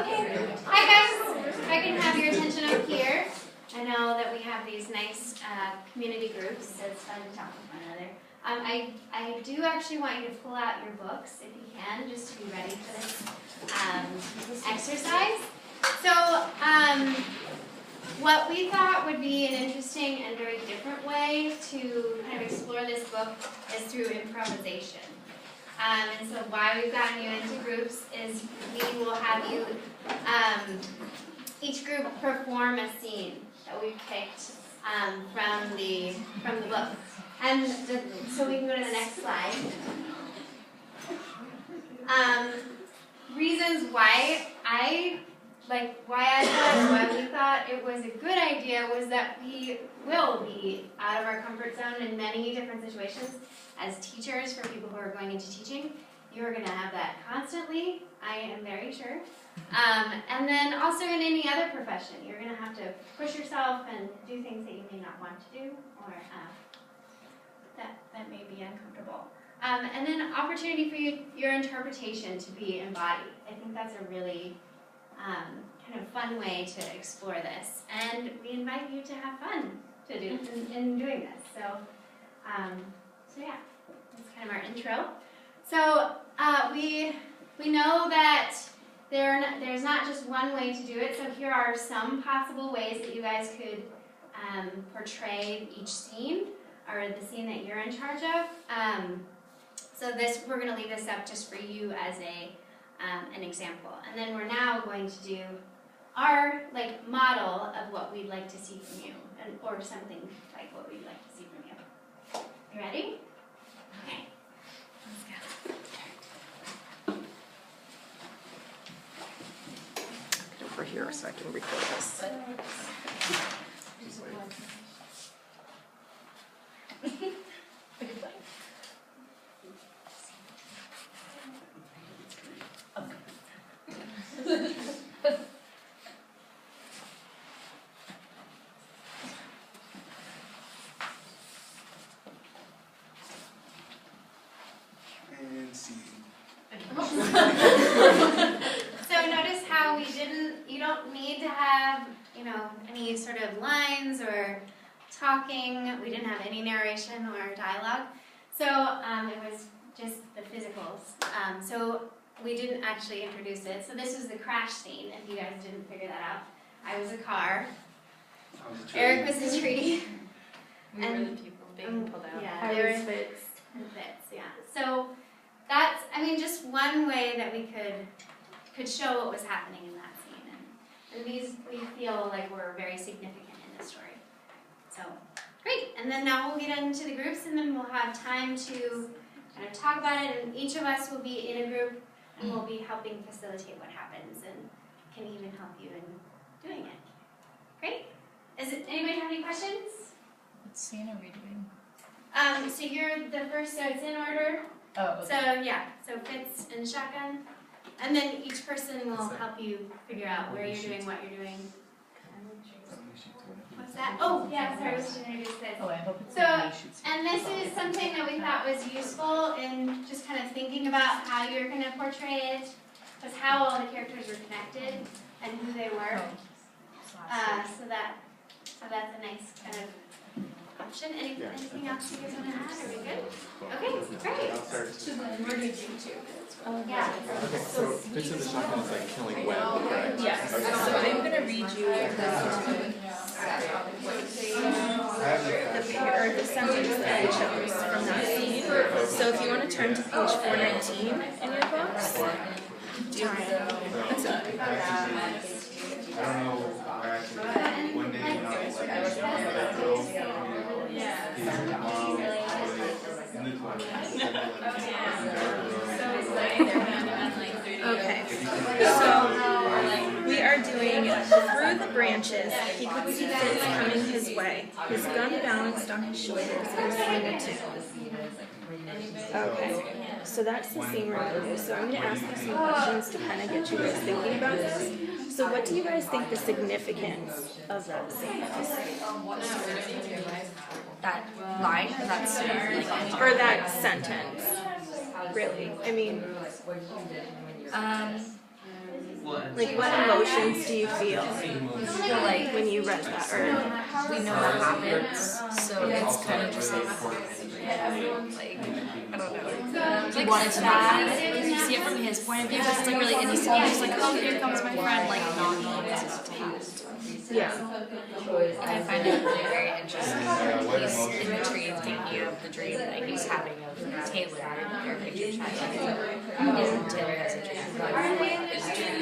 Okay. Hi guys. If I can have your attention up here. I know that we have these nice community groups, so it's fun to talk with one another. I do actually want you to pull out your books if you can, just to be ready for this exercise. So what we thought would be an interesting and very different way to kind of explore this book is through improvisation. And so why we've gotten you into groups is we will have you, each group perform a scene that we've picked from the book. And so we can go to the next slide. Reasons why we thought it was a good idea was that we will be out of our comfort zone in many different situations. As teachers, for people who are going into teaching, you're going to have that constantly, I am very sure. And then also in any other profession, you're going to have to push yourself and do things that you may not want to do, or that may be uncomfortable. And then opportunity for your interpretation to be embodied. I think that's a really kind of fun way to explore this. And we invite you to have fun to do in doing this. So yeah, that's kind of our intro. So we know that there's not just one way to do it. So here are some possible ways that you guys could portray each scene, or the scene that you're in charge of. So we're going to leave this up just for you as an example. And then we're now going to do our model of what we'd like to see from you, or something like what we'd like to see from you. You ready? Okay. Let's go. Get over here so I can record this. So notice how you don't need to have, any sort of lines or talking. We didn't have any narration or dialogue. So it was just the physicals. So we didn't actually introduce it. So this was the crash scene, if you guys didn't figure that out. I was a car. Eric was a tree. We were the people being pulled out. Yeah, there were Fitz. And Fitz, yeah. So that's, just one way that we could show what was happening in that scene. And these, we feel like were very significant in the story. So, great. And then now we'll get into the groups, and then we'll have time to kind of talk about it. And each of us will be in a group, and we'll be helping facilitate what happens, and can even help you in doing it. Great. Anybody have any questions? What scene are we doing? So you're the first, so it's in order. Oh, okay. So yeah, so Fitz and shotgun, and then each person will help you figure out where you're doing, what you're doing. What's that? Oh yeah, sorry, we should introduce this. Oh, I hope it's So, and this is something that we thought was useful in just kind of thinking about how you're going to portray it, was how all the characters were connected and who they were. So that's a nice kind of option. Anything else you guys want to add? Are we good? Okay, great. We're going to do two. Yeah. So Fitz and the shotgun is like killing Webb, correct? Yes. Okay. So I'm going to read you the sentence that I chose from that scene. So if you want to turn to page 419 in your books. What's up? I don't know where actually one day when I was like that girl, his mom in the Okay, so we are doing through the branches. He could see Fitz coming his way. His gun balanced on his shoulders and swing a tune. Okay, so that's the scene we're going to do. So I'm going to ask you some questions to kind of get you guys thinking about this. So what do you guys think the significance of that scene is? That line or that scene? Or that sentence, really? Like, what emotions do you feel Like, when you read that? Or we know that happens, so it's kind of just like, I don't know. He wanted to not happen. Like, you see it from his point of view, because it's like really innocent. He's just like, oh, here comes my friend, like not knowing what's to happen. yeah. And I find it really very interesting. He's in the tree thinking of the dream that he's having of Taylor, their picture child. Taylor has a dream.